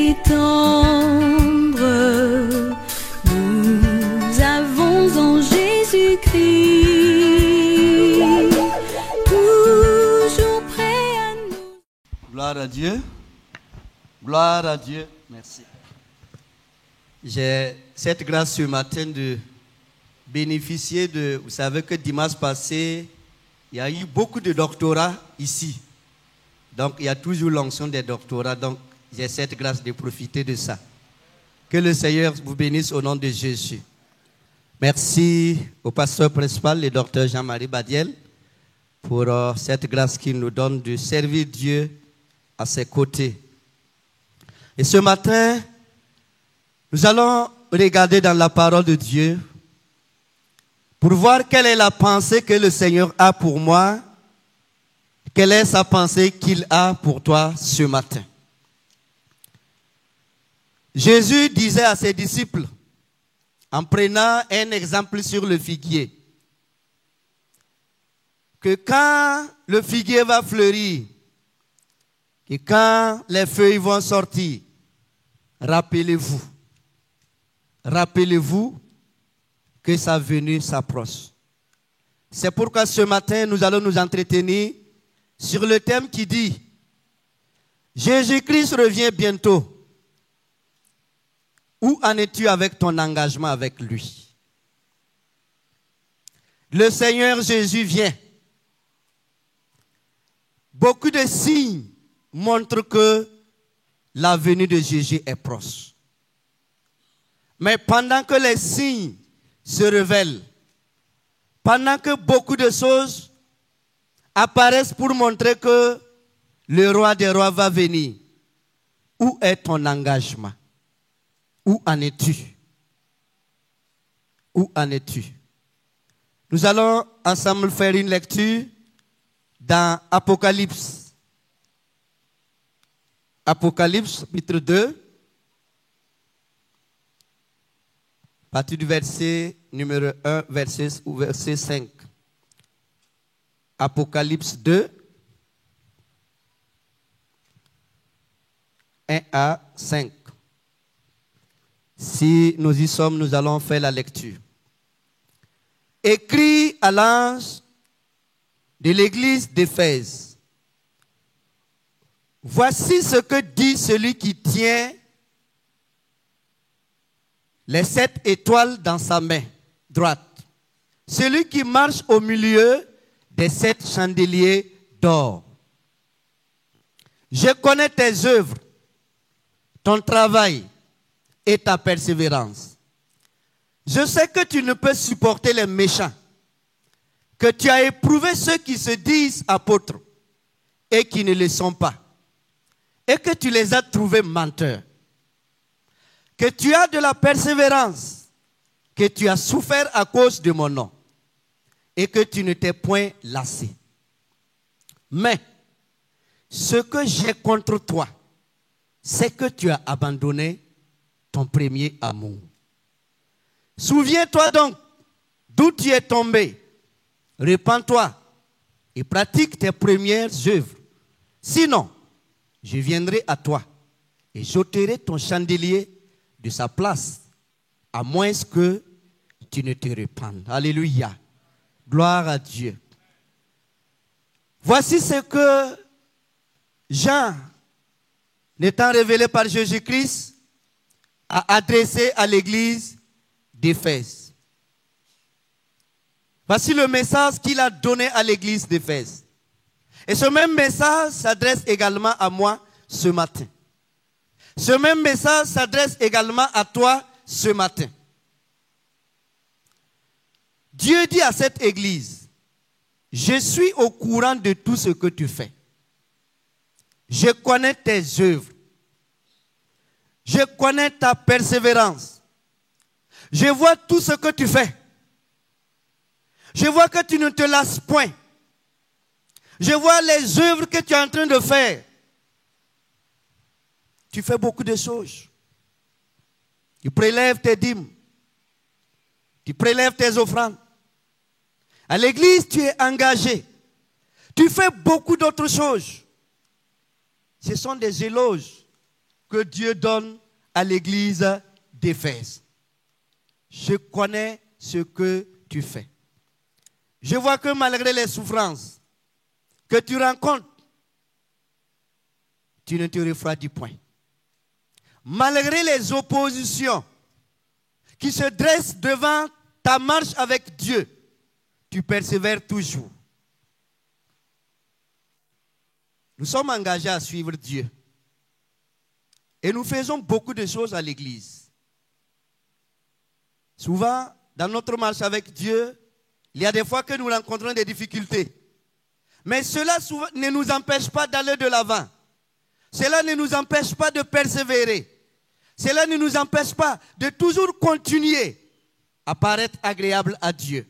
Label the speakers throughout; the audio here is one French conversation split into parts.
Speaker 1: et tendre nous avons en Jésus-Christ, toujours prêt à nous.
Speaker 2: Gloire à Dieu. Gloire à Dieu. Merci. J'ai cette grâce ce matin de bénéficier de... Vous savez que dimanche passé, il y a eu beaucoup de doctorats ici. Donc, il y a toujours l'onction des doctorats. Donc, j'ai cette grâce de profiter de ça. Que le Seigneur vous bénisse au nom de Jésus. Merci au pasteur principal, le docteur Jean-Marie Badiel, pour cette grâce qu'il nous donne de servir Dieu à ses côtés. Et ce matin, nous allons regarder dans la parole de Dieu pour voir quelle est la pensée que le Seigneur a pour moi, quelle est sa pensée qu'il a pour toi ce matin. Jésus disait à ses disciples, en prenant un exemple sur le figuier, que quand le figuier va fleurir, et quand les feuilles vont sortir, rappelez-vous que sa venue s'approche. C'est pourquoi ce matin, nous allons nous entretenir sur le thème qui dit « Jésus-Christ revient bientôt. Où en es-tu avec ton engagement avec lui ?» Le Seigneur Jésus vient. Beaucoup de signes montrent que la venue de Jésus est proche. Mais pendant que les signes se révèlent, pendant que beaucoup de choses apparaissent pour montrer que le roi des rois va venir, où est ton engagement? Où en es-tu? Où en es-tu? Nous allons ensemble faire une lecture dans Apocalypse. Apocalypse, chapitre 2, à partir du verset numéro 1, verset 5. Apocalypse 2, 1 à 5. Si nous y sommes, nous allons faire la lecture. Écrit à l'ange de l'église d'Éphèse. Voici ce que dit celui qui tient les 7 étoiles dans sa main droite. Celui qui marche au milieu des 7 chandeliers d'or. Je connais tes œuvres, ton travail et ta persévérance. Je sais que tu ne peux supporter les méchants, que tu as éprouvé ceux qui se disent apôtres et qui ne le sont pas, et que tu les as trouvés menteurs, que tu as de la persévérance, que tu as souffert à cause de mon nom, et que tu ne t'es point lassé. Mais ce que j'ai contre toi, c'est que tu as abandonné ton premier amour. Souviens-toi donc d'où tu es tombé. Repens-toi et pratique tes premières œuvres. Sinon, je viendrai à toi et j'ôterai ton chandelier de sa place, à moins que tu ne te répandes. Alléluia. Gloire à Dieu. Voici ce que Jean, n'étant révélé par Jésus-Christ, a adressé à l'église d'Éphèse. Voici le message qu'il a donné à l'église d'Éphèse. Et ce même message s'adresse également à moi ce matin. Ce même message s'adresse également à toi ce matin. Dieu dit à cette église, je suis au courant de tout ce que tu fais. Je connais tes œuvres. Je connais ta persévérance. Je vois tout ce que tu fais. Je vois que tu ne te lasses point. Je vois les œuvres que tu es en train de faire. Tu fais beaucoup de choses. Tu prélèves tes dîmes. Tu prélèves tes offrandes. À l'église, tu es engagé. Tu fais beaucoup d'autres choses. Ce sont des éloges que Dieu donne à l'église d'Éphèse. Je connais ce que tu fais. Je vois que malgré les souffrances que tu rencontres, tu ne te refroidis point. Malgré les oppositions qui se dressent devant ta marche avec Dieu, tu persévères toujours. Nous sommes engagés à suivre Dieu. Et nous faisons beaucoup de choses à l'église. Souvent, dans notre marche avec Dieu, il y a des fois que nous rencontrons des difficultés. Mais cela ne nous empêche pas d'aller de l'avant. Cela ne nous empêche pas de persévérer. Cela ne nous empêche pas de toujours continuer à paraître agréable à Dieu.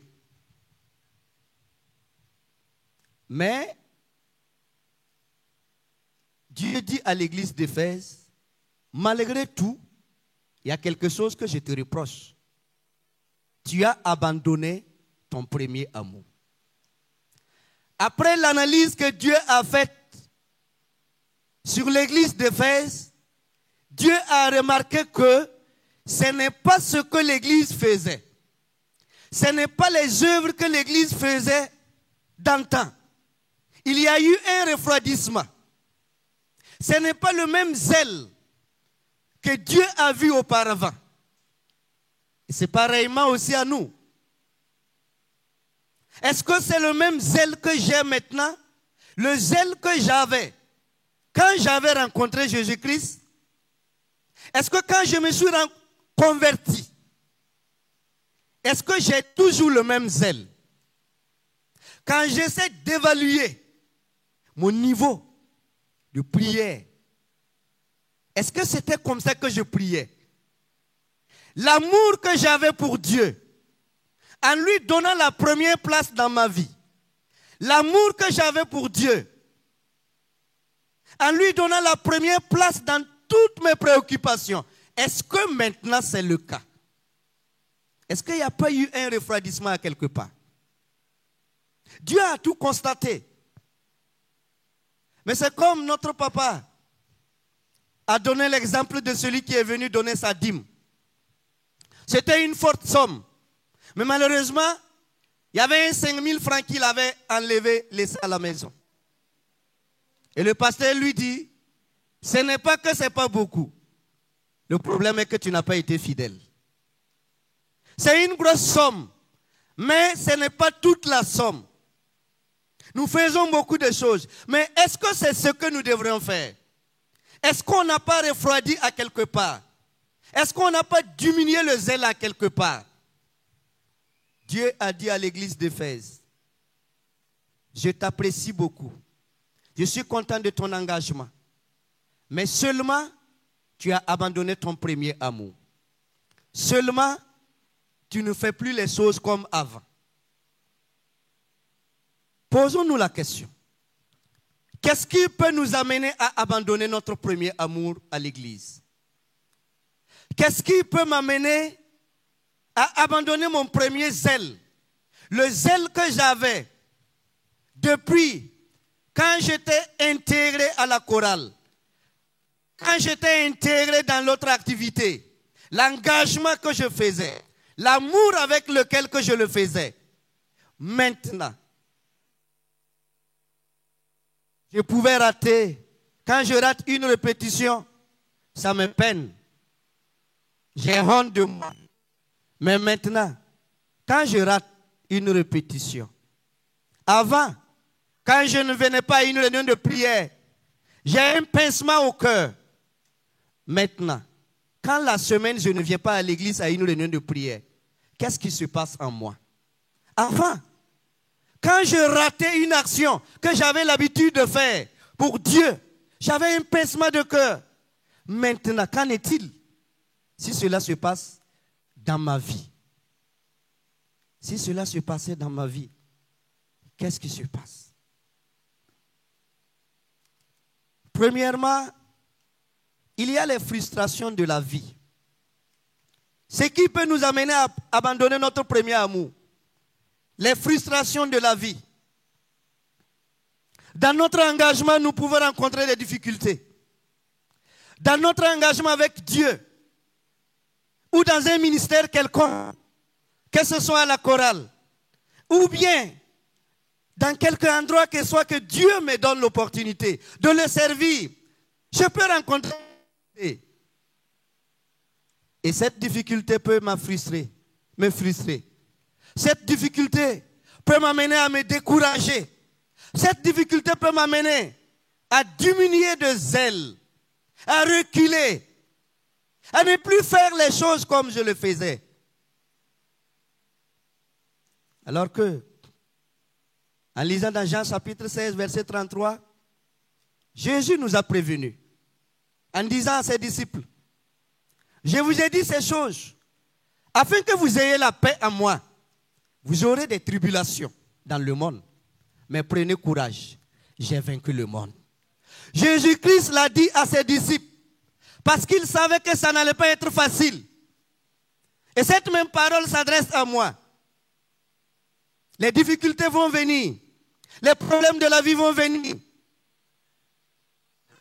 Speaker 2: Mais Dieu dit à l'église d'Éphèse, malgré tout, il y a quelque chose que je te reproche. Tu as abandonné ton premier amour. Après l'analyse que Dieu a faite sur l'église d'Éphèse, Dieu a remarqué que ce n'est pas ce que l'église faisait. Ce n'est pas les œuvres que l'église faisait d'antan. Il y a eu un refroidissement. Ce n'est pas le même zèle que Dieu a vu auparavant. Et c'est pareillement aussi à nous. Est-ce que c'est le même zèle que j'ai maintenant? Le zèle que j'avais quand j'avais rencontré Jésus-Christ? Est-ce que quand je me suis converti, est-ce que j'ai toujours le même zèle? Quand j'essaie d'évaluer mon niveau de prière, est-ce que c'était comme ça que je priais? L'amour que j'avais pour Dieu, en lui donnant la première place dans ma vie, l'amour que j'avais pour Dieu, en lui donnant la première place dans toutes mes préoccupations, est-ce que maintenant c'est le cas? Est-ce qu'il n'y a pas eu un refroidissement à quelque part? Dieu a tout constaté. Mais c'est comme notre papa a donné l'exemple de celui qui est venu donner sa dîme. C'était une forte somme. Mais malheureusement, il y avait un 5 000 francs qu'il avait enlevé, laissé à la maison. Et le pasteur lui dit, ce n'est pas que ce n'est pas beaucoup. Le problème est que tu n'as pas été fidèle. C'est une grosse somme, mais ce n'est pas toute la somme. Nous faisons beaucoup de choses, mais est-ce que c'est ce que nous devrions faire? Est-ce qu'on n'a pas refroidi à quelque part? Est-ce qu'on n'a pas diminué le zèle à quelque part? Dieu a dit à l'église d'Éphèse, je t'apprécie beaucoup. Je suis content de ton engagement. Mais seulement, tu as abandonné ton premier amour. Seulement, tu ne fais plus les choses comme avant. Posons-nous la question. Qu'est-ce qui peut nous amener à abandonner notre premier amour à l'église? Qu'est-ce qui peut m'amener à abandonner mon premier zèle? Le zèle que j'avais depuis quand j'étais intégré à la chorale, quand j'étais intégré dans l'autre activité, l'engagement que je faisais, l'amour avec lequel que je le faisais. Maintenant, je pouvais rater. Quand je rate une répétition, ça me peine. J'ai honte de moi. Mais maintenant, quand je rate une répétition, avant, quand je ne venais pas à une réunion de prière, j'ai un pincement au cœur. Maintenant, quand la semaine je ne viens pas à l'église à une réunion de prière, qu'est-ce qui se passe en moi? Avant, quand je ratais une action que j'avais l'habitude de faire pour Dieu, j'avais un pincement de cœur. Maintenant, qu'en est-il si cela se passe dans ma vie? Si cela se passait dans ma vie, qu'est-ce qui se passe? Premièrement, il y a les frustrations de la vie. Ce qui peut nous amener à abandonner notre premier amour. Les frustrations de la vie. Dans notre engagement, nous pouvons rencontrer des difficultés. dans notre engagement avec Dieu, ou dans un ministère quelconque, que ce soit à la chorale, ou bien dans quelque endroit que ce soit que Dieu me donne l'opportunité de le servir, je peux rencontrer. Et cette difficulté peut me frustrer. Cette difficulté peut m'amener à me décourager. Cette difficulté peut m'amener à diminuer de zèle, à reculer, à ne plus faire les choses comme je le faisais. Alors que, en lisant dans Jean chapitre 16, verset 33, Jésus nous a prévenus en disant à ses disciples, je vous ai dit ces choses afin que vous ayez la paix en moi. Vous aurez des tribulations dans le monde, mais prenez courage, j'ai vaincu le monde. Jésus-Christ l'a dit à ses disciples parce qu'il savait que ça n'allait pas être facile. Et cette même parole s'adresse à moi. Les difficultés vont venir, les problèmes de la vie vont venir.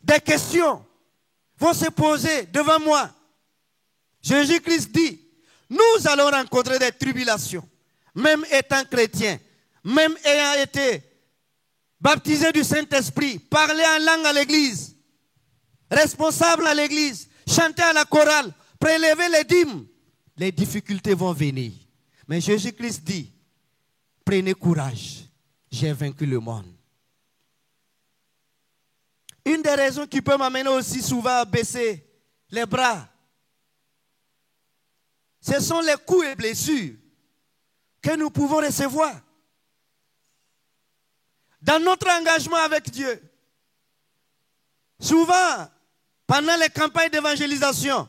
Speaker 2: Des questions vont se poser devant moi. Jésus-Christ dit, nous allons rencontrer des tribulations, même étant chrétiens, même ayant été baptisés du Saint-Esprit, parler en langue à l'église, responsable à l'église, chanter à la chorale, prélever les dîmes. Les difficultés vont venir. Mais Jésus-Christ dit, prenez courage, j'ai vaincu le monde. Une des raisons qui peut m'amener aussi souvent à baisser les bras, ce sont les coups et blessures que nous pouvons recevoir. Dans notre engagement avec Dieu, souvent, pendant les campagnes d'évangélisation,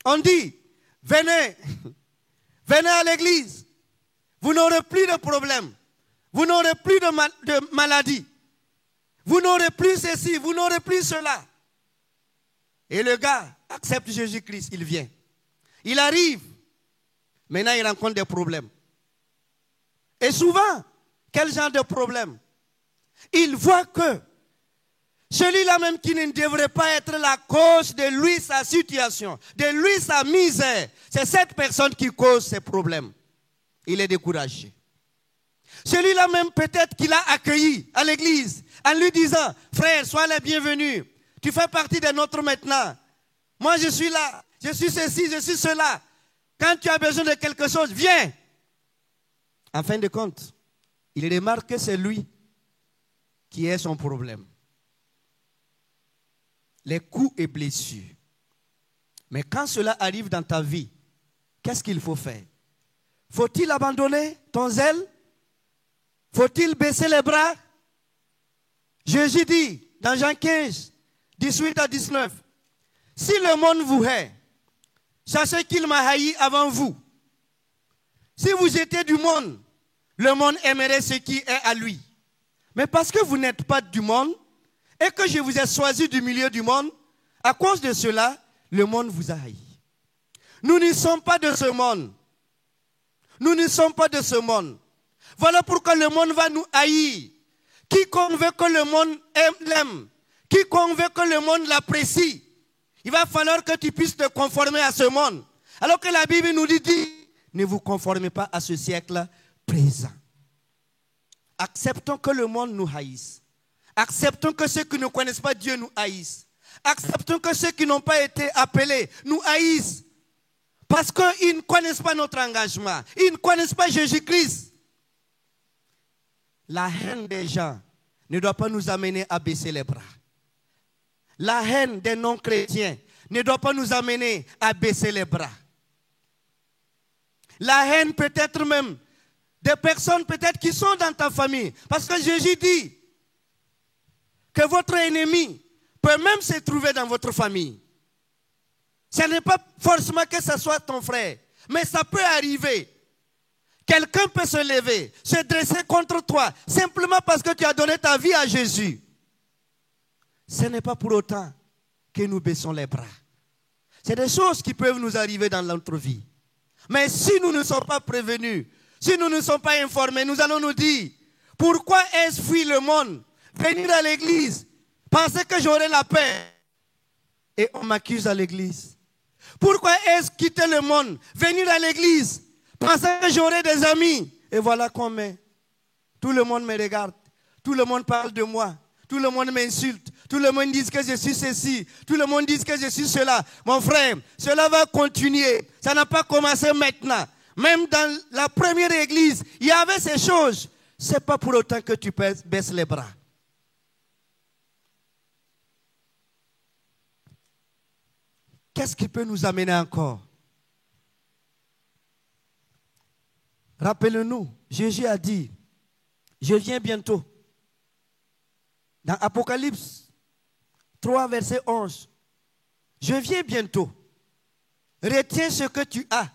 Speaker 2: on dit, venez à l'église, vous n'aurez plus de problème, vous n'aurez plus de maladie, vous n'aurez plus ceci, vous n'aurez plus cela. Et le gars accepte Jésus-Christ, il vient. Il arrive, maintenant il rencontre des problèmes. Et souvent, quel genre de problème? Il voit que celui-là même qui ne devrait pas être la cause de lui, sa situation, de lui, sa misère, c'est cette personne qui cause ces problèmes. Il est découragé. Celui-là même peut-être qu'il a accueilli à l'église en lui disant, frère, sois le bienvenu, tu fais partie de notre maintenant. Moi je suis là, je suis ceci, je suis cela. Quand tu as besoin de quelque chose, viens. En fin de compte, il remarque que c'est lui qui est son problème. Les coups et blessures. Mais quand cela arrive dans ta vie, qu'est-ce qu'il faut faire? Faut-il abandonner ton zèle? Faut-il baisser les bras? Jésus dit dans Jean 15, 18 à 19, si le monde vous hait, sachez qu'il m'a haï avant vous. Si vous étiez du monde, le monde aimerait ce qui est à lui. Mais parce que vous n'êtes pas du monde et que je vous ai choisi du milieu du monde, à cause de cela, le monde vous a haï. Nous ne sommes pas de ce monde. Nous ne sommes pas de ce monde. Voilà pourquoi le monde va nous haïr. Quiconque veut que le monde l'aime, quiconque veut que le monde l'apprécie, il va falloir que tu puisses te conformer à ce monde. Alors que la Bible nous dit, ne vous conformez pas à ce siècle présent. Acceptons que le monde nous haïsse. Acceptons que ceux qui ne connaissent pas Dieu nous haïssent. Acceptons que ceux qui n'ont pas été appelés nous haïssent. Parce qu'ils ne connaissent pas notre engagement. Ils ne connaissent pas Jésus-Christ. La haine des gens ne doit pas nous amener à baisser les bras. La haine des non-chrétiens ne doit pas nous amener à baisser les bras. La haine peut-être même des personnes peut-être qui sont dans ta famille. Parce que Jésus dit que votre ennemi peut même se trouver dans votre famille. Ce n'est pas forcément que ce soit ton frère, mais ça peut arriver. Quelqu'un peut se lever, se dresser contre toi, simplement parce que tu as donné ta vie à Jésus. Ce n'est pas pour autant que nous baissons les bras. C'est des choses qui peuvent nous arriver dans notre vie. Mais si nous ne sommes pas prévenus, si nous ne sommes pas informés, nous allons nous dire, pourquoi ai-je fui le monde, venir à l'église, penser que j'aurai la paix? et on m'accuse à l'église. Pourquoi est-ce quitter le monde, venir à l'église, penser que j'aurai des amis? Et voilà qu'on met. Tout le monde me regarde. Tout le monde parle de moi. Tout le monde m'insulte. Tout le monde dit que je suis ceci. Tout le monde dit que je suis cela. Mon frère, cela va continuer. Ça n'a pas commencé maintenant. Même dans la première église, il y avait ces choses. Ce n'est pas pour autant que tu baisses les bras. Qu'est-ce qui peut nous amener encore? Rappelez-nous, Jésus a dit, je viens bientôt. Dans Apocalypse 3, verset 11, je viens bientôt. Retiens ce que tu as,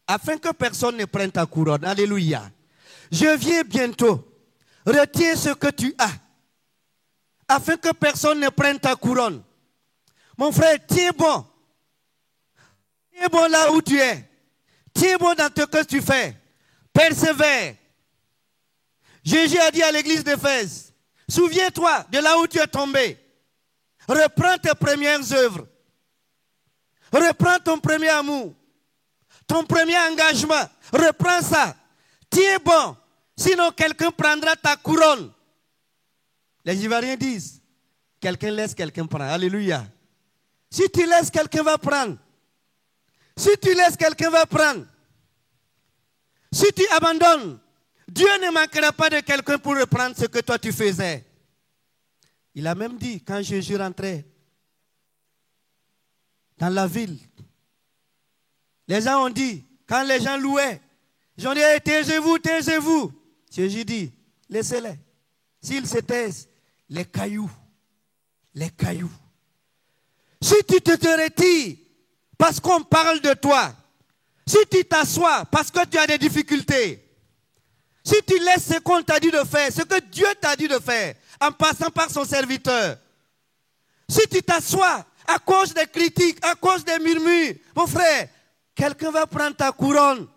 Speaker 2: afin que personne ne prenne ta couronne. Alléluia. Je viens bientôt. Retiens ce que tu as, afin que personne ne prenne ta couronne. Mon frère, tiens bon. Tiens bon là où tu es. Tiens bon dans ce que tu fais. Persévère. Jésus a dit à l'église d'Éphèse, souviens-toi de là où tu es tombé. Reprends tes premières œuvres. Reprends ton premier amour. Ton premier engagement. Reprends ça. Tiens bon. Sinon quelqu'un prendra ta couronne. Les Ivoiriens disent, quelqu'un laisse, quelqu'un prend. Alléluia. Si tu laisses, quelqu'un va prendre. Si tu laisses, quelqu'un va prendre. Si tu abandonnes, Dieu ne manquera pas de quelqu'un pour reprendre ce que toi tu faisais. Il a même dit, quand Jésus rentrait dans la ville, les gens ont dit, quand les gens louaient, ils ont dit, hey, taisez-vous, taisez-vous. Jésus dit, laissez-les. S'ils se taisent, les cailloux. Si tu te retires parce qu'on parle de toi, si tu t'assois parce que tu as des difficultés, si tu laisses ce qu'on t'a dit de faire, ce que Dieu t'a dit de faire, en passant par son serviteur, si tu t'assois à cause des critiques, à cause des murmures, mon frère, quelqu'un va prendre ta couronne.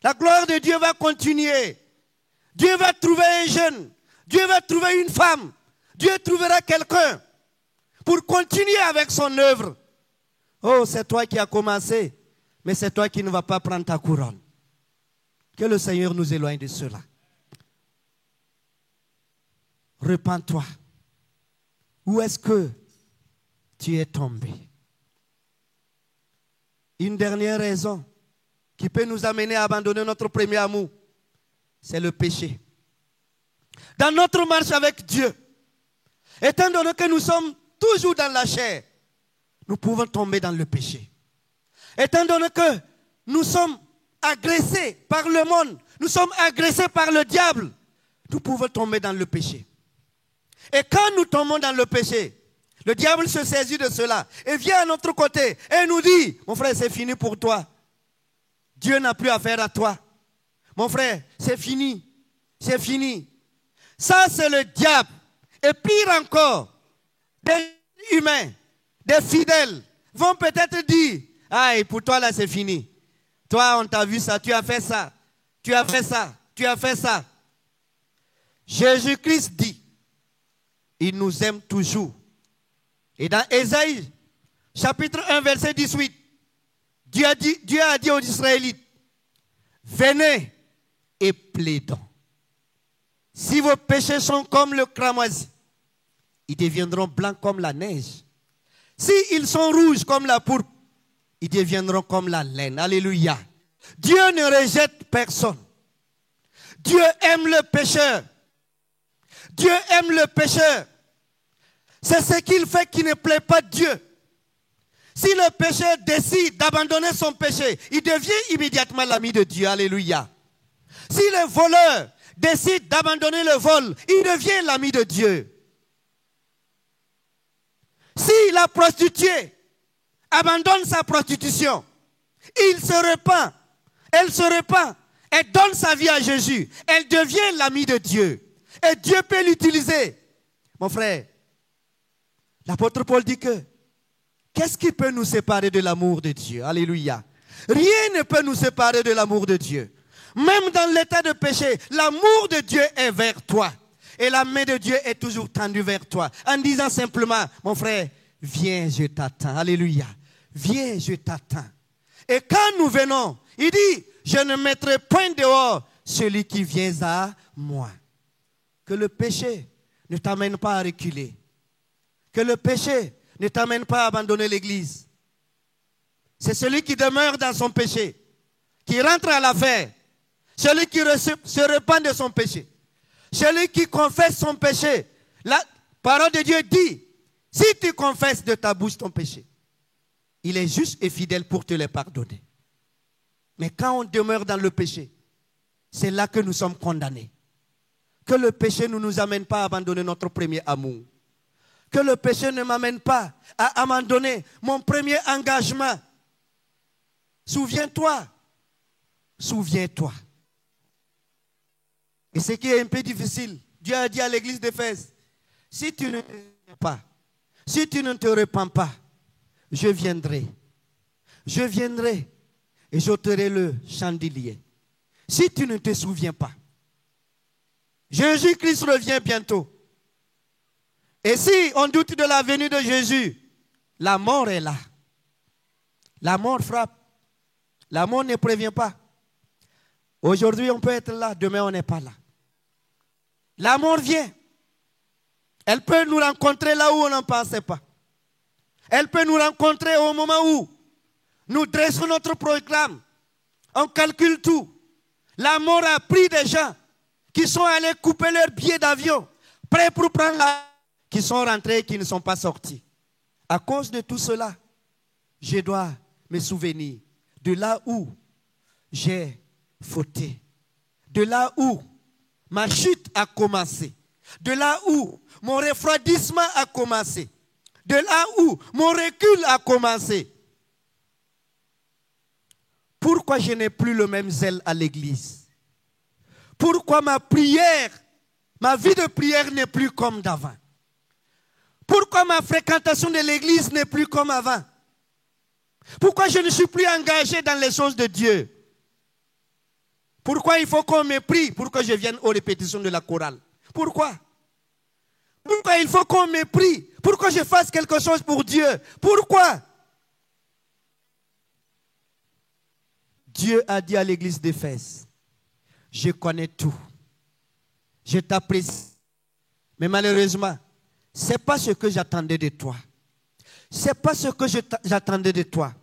Speaker 2: La gloire de Dieu va continuer. Dieu va trouver un jeune. Dieu va trouver une femme. Dieu trouvera quelqu'un pour continuer avec son œuvre. Oh, c'est toi qui as commencé, mais c'est toi qui ne vas pas prendre ta couronne. Que le Seigneur nous éloigne de cela. Repens-toi. Où est-ce que tu es tombé? Une dernière raison qui peut nous amener à abandonner notre premier amour, c'est le péché. Dans notre marche avec Dieu, étant donné que nous sommes toujours dans la chair, nous pouvons tomber dans le péché. Étant donné que nous sommes agressés par le monde, nous sommes agressés par le diable, nous pouvons tomber dans le péché. Et quand nous tombons dans le péché, le diable se saisit de cela et vient à notre côté et nous dit, mon frère, c'est fini pour toi. Dieu n'a plus affaire à toi. Mon frère, c'est fini. C'est fini. Ça, c'est le diable. Et pire encore, des humains, des fidèles vont peut-être dire, aïe, pour toi là, c'est fini. Toi, on t'a vu ça, tu as fait ça. Tu as fait ça, tu as fait ça. Jésus-Christ dit, il nous aime toujours. Et dans Ésaïe, chapitre 1, verset 18, Dieu a dit aux Israélites, venez et plaidons. Si vos péchés sont comme le cramoisi, ils deviendront blancs comme la neige. S'ils sont rouges comme la pourpre, ils deviendront comme la laine. Alléluia. Dieu ne rejette personne. Dieu aime le pécheur. Dieu aime le pécheur. C'est ce qu'il fait qui ne plaît pas Dieu. Si le pécheur décide d'abandonner son péché, il devient immédiatement l'ami de Dieu. Alléluia. Si le voleur décide d'abandonner le vol, il devient l'ami de Dieu. Si la prostituée abandonne sa prostitution, il se repent, elle se repent, elle donne sa vie à Jésus, elle devient l'ami de Dieu. Et Dieu peut l'utiliser. Mon frère, l'apôtre Paul dit que qu'est-ce qui peut nous séparer de l'amour de Dieu? Alléluia. Rien ne peut nous séparer de l'amour de Dieu. Même dans l'état de péché, l'amour de Dieu est vers toi. Et la main de Dieu est toujours tendue vers toi. En disant simplement, mon frère, viens, je t'attends. Alléluia. Viens, je t'attends. Et quand nous venons, il dit, je ne mettrai point dehors celui qui vient à moi. Que le péché ne t'amène pas à reculer. Que le péché ne t'amène pas à abandonner l'église. C'est celui qui demeure dans son péché, qui rentre à l'affaire, celui qui se repent de son péché, celui qui confesse son péché. La parole de Dieu dit, si tu confesses de ta bouche ton péché, il est juste et fidèle pour te les pardonner. Mais quand on demeure dans le péché, c'est là que nous sommes condamnés. Que le péché ne nous amène pas à abandonner notre premier amour. Que le péché ne m'amène pas à abandonner mon premier engagement. Souviens-toi. Souviens-toi. Et ce qui est un peu difficile, Dieu a dit à l'église d'Éphèse, si tu ne te repens pas, si tu ne te repens pas, je viendrai. Je viendrai et j'ôterai le chandelier. Si tu ne te souviens pas, Jésus-Christ revient bientôt. Et si on doute de la venue de Jésus, la mort est là. La mort frappe. La mort ne prévient pas. Aujourd'hui, on peut être là, demain, on n'est pas là. La mort vient. Elle peut nous rencontrer là où on n'en pensait pas. Elle peut nous rencontrer au moment où nous dressons notre programme. On calcule tout. La mort a pris des gens qui sont allés couper leurs billets d'avion, prêts pour prendre la... qui sont rentrés et qui ne sont pas sortis. À cause de tout cela, je dois me souvenir de là où j'ai fauté, de là où ma chute a commencé, de là où mon refroidissement a commencé, de là où mon recul a commencé. Pourquoi je n'ai plus le même zèle à l'église? Pourquoi ma prière, ma vie de prière n'est plus comme d'avant? Pourquoi ma fréquentation de l'église n'est plus comme avant? Pourquoi je ne suis plus engagé dans les choses de Dieu? Pourquoi il faut qu'on me prie pour que je vienne aux répétitions de la chorale? Pourquoi? Pourquoi il faut qu'on me prie pour que je fasse quelque chose pour Dieu? Pourquoi? Dieu a dit à l'église d'Éphèse, je connais tout, je t'apprécie, mais malheureusement, ce n'est pas ce que j'attendais de toi. Ce n'est pas ce que j'attendais de toi.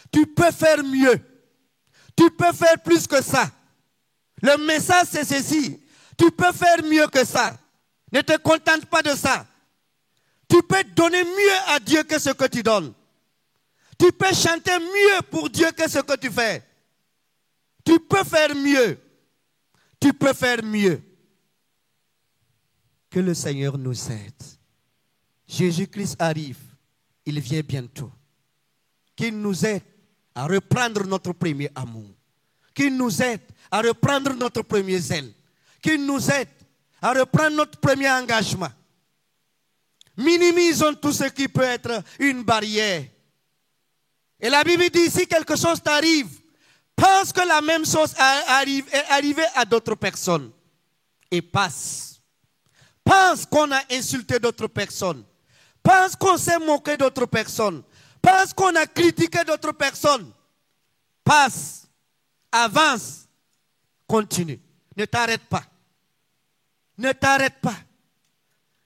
Speaker 2: Tu peux faire mieux. Tu peux faire plus que ça. Le message c'est ceci. Tu peux faire mieux que ça. Ne te contente pas de ça. Tu peux donner mieux à Dieu que ce que tu donnes. Tu peux chanter mieux pour Dieu que ce que tu fais. Tu peux faire mieux. Tu peux faire mieux. Que le Seigneur nous aide. Jésus-Christ arrive. Il vient bientôt. Qu'il nous aide à reprendre notre premier amour. Qu'il nous aide à reprendre notre premier zèle. Qu'il nous aide à reprendre notre premier engagement. Minimisons tout ce qui peut être une barrière. Et la Bible dit, si quelque chose t'arrive, pense que la même chose est arrivée à d'autres personnes. Et passe. Pense qu'on a insulté d'autres personnes. Pense qu'on s'est moqué d'autres personnes. Pense qu'on a critiqué d'autres personnes. Passe. Avance. Continue. Ne t'arrête pas. Ne t'arrête pas.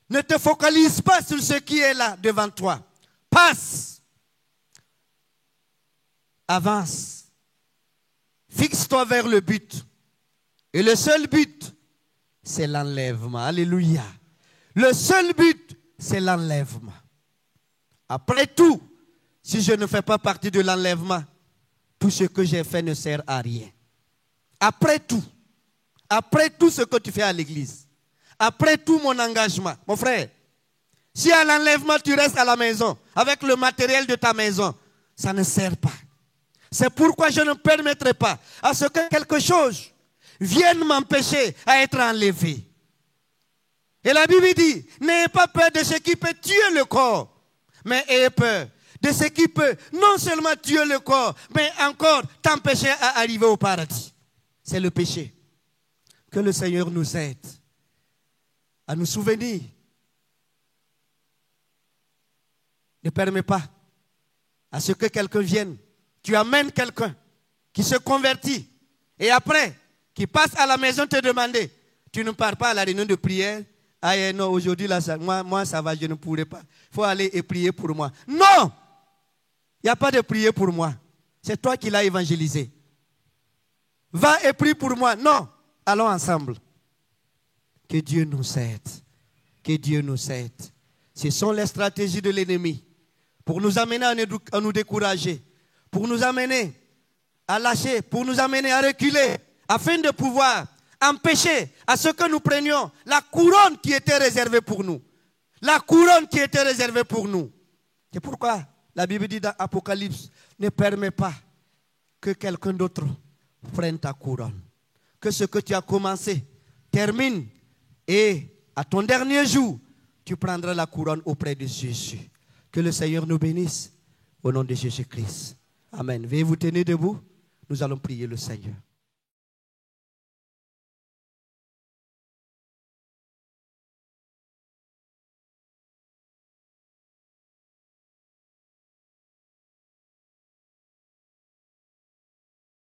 Speaker 2: Ne te focalise pas sur ce qui est là devant toi. Passe. Avance. Fixe-toi vers le but. Et le seul but, c'est l'enlèvement. Alléluia. Le seul but, c'est l'enlèvement. Après tout, si je ne fais pas partie de l'enlèvement, tout ce que j'ai fait ne sert à rien. Après tout ce que tu fais à l'église, après tout mon engagement, mon frère, si à l'enlèvement tu restes à la maison, avec le matériel de ta maison, ça ne sert pas. C'est pourquoi je ne permettrai pas à ce que quelque chose vienne m'empêcher à être enlevé. Et la Bible dit, n'ayez pas peur de ce qui peut tuer le corps, mais ayez peur de ce qui peut non seulement tuer le corps, mais encore t'empêcher à arriver au paradis. C'est le péché. Que le Seigneur nous aide à nous souvenir Ne permets pas à ce que quelqu'un vienne. Tu amènes quelqu'un qui se convertit et après, qui passe à la maison te demander, tu ne pars pas à la réunion de prière. Ah non, aujourd'hui, là, moi, ça va, je ne pourrai pas. Il faut aller et prier pour moi. Non! Il n'y a pas de prier pour moi. C'est toi qui l'as évangélisé. Va et prie pour moi. Non, allons ensemble. Que Dieu nous aide. Que Dieu nous aide. Ce sont les stratégies de l'ennemi pour nous amener à nous décourager, pour nous amener à lâcher, pour nous amener à reculer, afin de pouvoir empêcher à ce que nous prenions la couronne qui était réservée pour nous. La couronne qui était réservée pour nous. C'est pourquoi la Bible dit dans Apocalypse, ne permets pas que quelqu'un d'autre prenne ta couronne. Que ce que tu as commencé termine et à ton dernier jour, tu prendras la couronne auprès de Jésus. Que le Seigneur nous bénisse au nom de Jésus-Christ. Amen. Veuillez vous tenir debout. Nous allons prier le Seigneur.